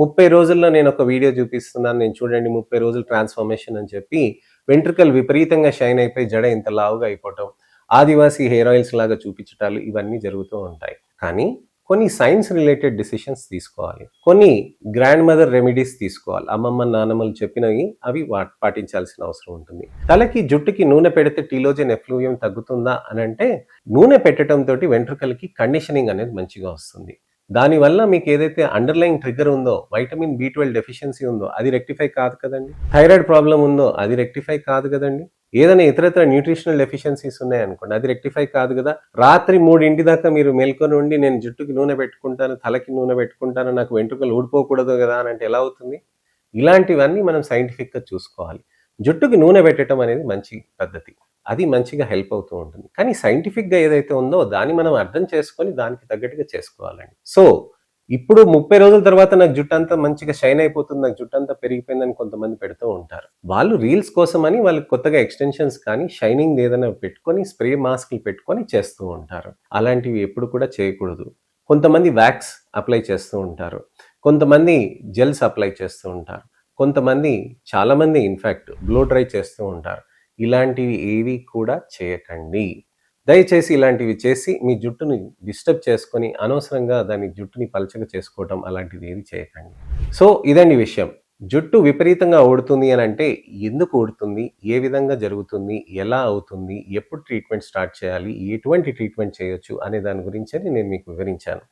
30 రోజుల్లో నేనొక వీడియో చూపిస్తున్నాను. నేను చూడండి 30 రోజులు ట్రాన్స్‌ఫర్మేషన్ అని చెప్పి వెంట్రుకలు విపరీతంగా షైన్ అయిపోయి జడ ఇంత లావుగా అయిపోవటం, ఆదివాసీ హెయిర్ ఆయిల్స్ లాగా చూపించటాలు ఇవన్నీ జరుగుతూ ఉంటాయి. కానీ కొన్ని సైన్స్ రిలేటెడ్ డెసిషన్స్ తీసుకోవాలి. కొన్ని గ్రాండ్ మదర్ రెమెడీస్ తీసుకోవాలి. అమ్మమ్మ, నానమ్మలు చెప్పినవి అవి పాటించాల్సిన అవసరం ఉంటుంది. తలకి, జుట్టుకి నూనె పెడితే టీలోజన్ ఎఫ్లూవియం తగ్గుతుందా అనంటే, నూనె పెట్టటంతోటి వెంట్రుకలకి కండిషనింగ్ అనేది మంచిగా వస్తుంది. దానివల్ల మీకు ఏదైతే అండర్‌లయింగ్ ట్రిగ్గర్ ఉందో, వైటమిన్ బి12 డెఫిషియన్సీ ఉందో అది రెక్టిఫై కాదు కదండీ! థైరాయిడ్ ప్రాబ్లమ్ ఉందో అది రెక్టిఫై కాదు కదండీ! ఏదైనా ఇతరత్ర న్యూట్రిషనల్ డెఫిషియన్సీస్ ఉన్నాయనుకోండి అది రెక్టిఫై కాదు కదా! రాత్రి 3 దాకా మీరు మేల్కొని ఉండి నేను జుట్టుకి నూనె పెట్టుకుంటాను, తలకి నూనె పెట్టుకుంటాను, నాకు వెంట్రుకలు ఊడిపోకూడదు కదా అనంటే ఎలా అవుతుంది? ఇలాంటివన్నీ మనం సైంటిఫిక్‌గా చూసుకోవాలి. జుట్టుకి నూనె పెట్టడం అనేది మంచి పద్ధతి. అది మంచిగా హెల్ప్ అవుతూ ఉంటుంది. కానీ సైంటిఫిక్‌గా ఏదైతే ఉందో దాన్ని మనం అర్థం చేసుకొని దానికి తగ్గట్టుగా చేసుకోవాలండి. సో, ఇప్పుడు 30 రోజుల తర్వాత నాకు జుట్టంతా మంచిగా షైన్ అయిపోతుంది, నాకు జుట్టంతా పెరిగిపోయిందని కొంతమంది పెడుతూ ఉంటారు. వాళ్ళు రీల్స్ కోసమని వాళ్ళు కొత్తగా ఎక్స్‌టెన్షన్స్ కానీ, షైనింగ్‌ది ఏదైనా పెట్టుకొని, స్ప్రే మాస్క్‌లు పెట్టుకొని చేస్తూ ఉంటారు. అలాంటివి ఎప్పుడు కూడా చేయకూడదు. కొంతమంది వ్యాక్స్ అప్లై చేస్తూ ఉంటారు. కొంతమంది జెల్స్ అప్లై చేస్తూ ఉంటారు. కొంతమంది చాలామంది ఇన్‌ఫాక్ట్ బ్లో డ్రై చేస్తూ ఉంటారు. ఇలాంటివి ఏవి కూడా చేయకండి. దయచేసి ఇలాంటివి చేసి మీ జుట్టుని డిస్టర్బ్ చేసుకొని అనవసరంగా దాని జుట్టుని పలచగా చేసుకోవటం అలాంటిది ఏది చేయకండి. సో ఇదండి విషయం. జుట్టు విపరీతంగా ఊడుతుంది అనంటే ఎందుకు ఊడుతుంది? ఏ విధంగా జరుగుతుంది? ఎలా అవుతుంది? ఎప్పుడు ట్రీట్మెంట్ స్టార్ట్ చేయాలి? ఎటువంటి ట్రీట్మెంట్ చేయొచ్చు? అనే దాని గురించని నేను మీకు వివరించాను.